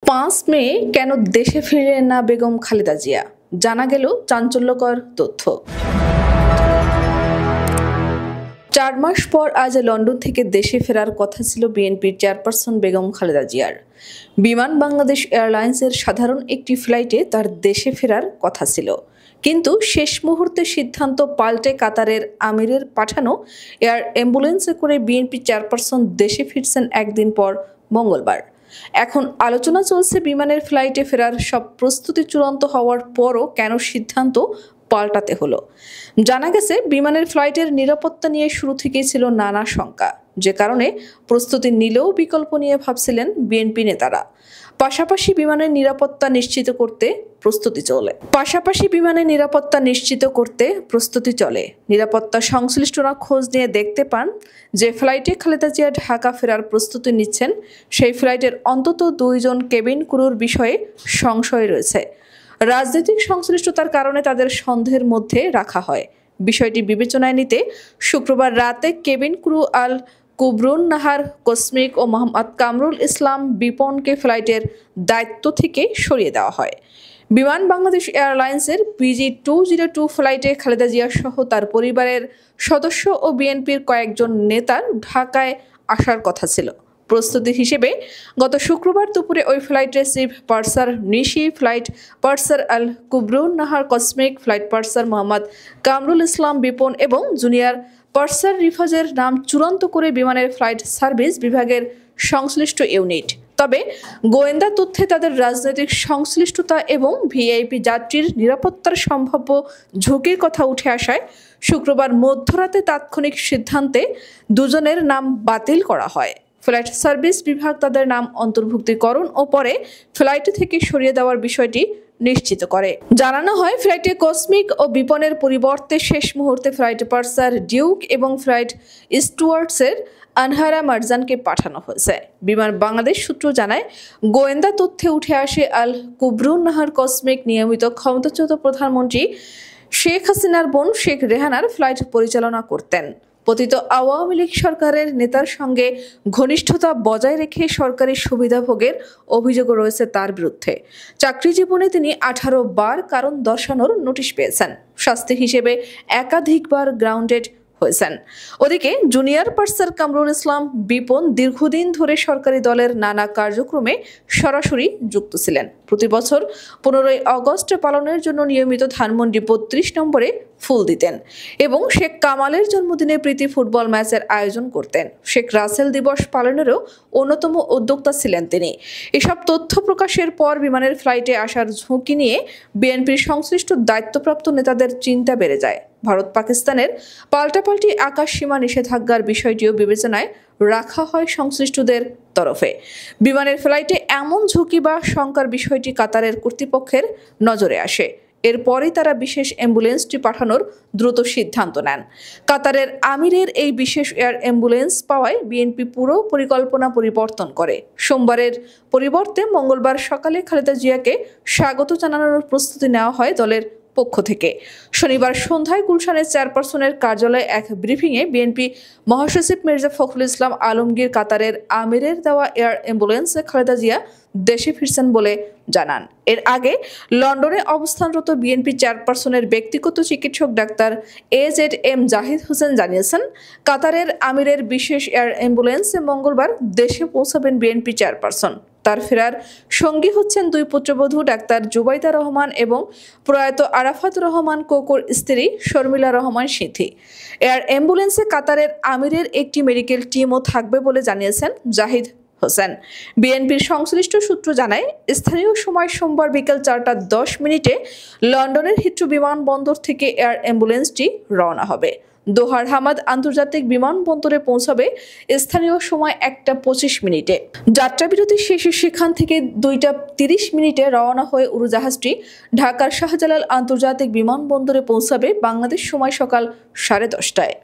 5 মে কেন দেশে ফিরলেন না বেগম খালেদা জিয়া? জানা গেল চাঞ্চল্যকর তথ্য। 4 মাস পর আজ লন্ডন থেকে দেশে ফেরার কথা ছিল বিএনপির চেয়ারপারসন বেগম খালেদা জিয়ার। বিমান বাংলাদেশ এয়ারলাইন্সের সাধারণ একটি ফ্লাইটে তার দেশে ফেরার কথা ছিল, কিন্তু শেষ মুহূর্তে সিদ্ধান্ত পাল্টে কাতারের আমিরের পাঠানো এয়ার অ্যাম্বুলেন্সে করে বিএনপি চেয়ারপারসন দেশে ফিরছেন একদিন পর মঙ্গলবার। এখন আলোচনা চলছে বিমানের ফ্লাইটে ফেরার সব প্রস্তুতি চূড়ান্ত হওয়ার পরও কেন সিদ্ধান্ত পাল্টাতে হলো। জানা গেছে, বিমানের ফ্লাইটের নিরাপত্তা নিয়ে শুরু থেকেই ছিল নানা শঙ্কা, যে কারণে প্রস্তুতি নিলেও বিকল্প নিয়ে ভাবছিলেন বিএনপি নেতারা। পাশাপাশি বিমানের নিরাপত্তা নিশ্চিত করতে প্রস্তুতি চলে। নিরাপত্তা সংশ্লিষ্টরা খোঁজ নিয়ে দেখতে পান যে ফ্লাইটে খালেদা জিয়া ঢাকা ফেরার প্রস্তুতি নিচ্ছেন, সেই ফ্লাইটের অন্তত 2 জন কেবিন ক্রুর বিষয়ে সংশয় রয়েছে। রাজনৈতিক সংশ্লিষ্টতার কারণে তাদের সন্দেহের মধ্যে রাখা হয়। বিষয়টি বিবেচনায় নিতে শুক্রবার রাতে কেবিন ক্রু আল কুবরুন নাহার কসমিক ও মোহাম্মদ কামরুল ইসলাম বিপনকে ফ্লাইটের দায়িত্ব থেকে সরিয়ে দেওয়া হয়। বিমান বাংলাদেশ এয়ারলাইন্সের BG202 ফ্লাইটে খালেদা জিয়া সহ তার পরিবারের সদস্য ও বিএনপির কয়েকজন নেতার ঢাকায় আসার কথা ছিল। প্রস্তুতি হিসেবে গত শুক্রবার দুপুরে ওই ফ্লাইটে chief purser Nishi, flight purser Al Kubrun Nahar Cosmic, flight purser Mohammad Kamrul Islam Bipon এবং জুনিয়র পার্সার রিফাজের নাম চূড়ান্ত করে বিমানের ফ্লাইট সার্ভিস বিভাগের সংশ্লিষ্ট ইউনিট। তবে গোয়েন্দা তথ্যে তাদের রাজনৈতিক সংশ্লিষ্টতা এবং ভিআইপি যাত্রীর নিরাপত্তার সম্ভাব্য ঝুঁকির কথা উঠে আসায় শুক্রবার মধ্যরাতে তাৎক্ষণিক সিদ্ধান্তে 2 জনের নাম বাতিল করা হয়। ফ্লাইট সার্ভিস বিভাগ তাদের নাম অন্তর্ভুক্তিকরণ ও পরে ফ্লাইট থেকে সরিয়ে দেওয়ার বিষয়টি নিশ্চিত করে। জানানো হয়, ফ্লাইটে কসমিক ও বিপনের পরিবর্তে শেষ মুহূর্তে ফ্লাইট পার্সার ডিউক এবং ফ্লাইট স্টুয়ার্টসের আনহারা মারজানকে পাঠানো হয়েছে। বিমান বাংলাদেশ সূত্র জানায়, গোয়েন্দা তথ্যে উঠে আসে আল কুবরুন নাহার কসমিক নিয়মিত ক্ষমতাচ্যুত প্রধানমন্ত্রী শেখ হাসিনার বোন শেখ রেহানার ফ্লাইট পরিচালনা করতেন। পতিত আওয়ামী লীগ সরকারের নেতার সঙ্গে ঘনিষ্ঠতা বজায় রেখে সরকারি সুবিধা ভোগের অভিযোগ রয়েছে তার বিরুদ্ধে। চাকরি জীবনে তিনি 18 বার কারণ দর্শানোর নোটিশ পেয়েছেন। শাস্তি হিসেবে একাধিকবার গ্রাউন্ডেড হয়েছেন। ওদিকে জুনিয়র পার্সার কামরুল ইসলাম বিপন দীর্ঘদিন ধরে সরকারি দলের নানা কার্যক্রমে সরাসরি যুক্ত ছিলেন। প্রতি বছর 15ই আগস্ট পালনের জন্য নিয়মিত ধানমন্ডি 32 নম্বরে ফুল দিতেন এবং শেখ কামালের জন্মদিনে প্রীতি ফুটবল ম্যাচের আয়োজন করতেন। শেখ রাসেল দিবস পালনেরও অন্যতম উদ্যোক্তা ছিলেন তিনি। এসব তথ্য প্রকাশের পর বিমানের ফ্লাইটে আসার ঝুঁকি নিয়ে বিএনপির সংশ্লিষ্ট দায়িত্বপ্রাপ্ত নেতাদের চিন্তা বেড়ে যায়। ভারত পাকিস্তানের পাল্টাপাল্টি আকাশ সীমা নিষেধাজ্ঞার বিষয়টিও বিবেচনায় রাখা হয় সংশ্লিষ্টদের তরফে। বিমানের ফ্লাইটে এমন ঝুঁকি বা শঙ্কার বিষয়টি কাতারের কর্তৃপক্ষের নজরে আসে। এরপরই তারা বিশেষ অ্যাম্বুলেন্সটি পাঠানোর দ্রুত সিদ্ধান্ত নেন। কাতারের আমিরের এই বিশেষ এয়ার অ্যাম্বুলেন্স পাওয়ায় বিএনপি পুরো পরিকল্পনা পরিবর্তন করে। সোমবারের পরিবর্তে মঙ্গলবার সকালে খালেদা জিয়াকে স্বাগত জানানোর প্রস্তুতি নেওয়া হয় দলের পক্ষ থেকে। শনিবার সন্ধ্যায় গুলশানের চেয়ারপারসনের কার্যালয়ে এক ব্রিফিংয়ে বিএনপি মহাসচিব মির্জা ফখরুল ইসলাম আলমগীর কাতারের আমিরের দেওয়া এয়ার অ্যাম্বুলেন্সে খালেদা জিয়া দেশে ফিরছেন বলে জানান। এর আগে লন্ডনে অবস্থানরত বিএনপি চেয়ারপারসনের ব্যক্তিগত চিকিৎসক ডাক্তার AZM জাহিদ হোসেন জানিয়েছেন, কাতারের আমিরের বিশেষ এয়ার অ্যাম্বুলেন্সে মঙ্গলবার দেশে পৌঁছাবেন বিএনপি চেয়ারপারসন। তার ফেরার সঙ্গী হচ্ছেন 2 পুত্রবধূ ডাক্তার জুবাইদা রহমান এবং প্রয়াত আরাফাত রহমান কোকোর স্ত্রী শর্মিলা রহমান সিথি। এয়ার অ্যাম্বুলেন্সে কাতারের আমিরের একটি মেডিকেল টিমও থাকবে বলে জানিয়েছেন জাহিদ হোসেন। বিএনপির সংশ্লিষ্ট সূত্র জানায়, স্থানীয় সময় সোমবার বিকেল 4:10 লন্ডনের হিথ্রো বিমানবন্দর থেকে এয়ার অ্যাম্বুলেন্সটি রওনা হবে। দোহার হামাদ আন্তর্জাতিক বিমানবন্দরে পৌঁছাবে স্থানীয় সময় 1:25। যাত্রাবিরতি শেষে সেখান থেকে 2:30 রওনা হয়ে উড়োজাহাজটি ঢাকার শাহজালাল আন্তর্জাতিক বিমানবন্দরে পৌঁছাবে বাংলাদেশ সময় সকাল 10:30টায়।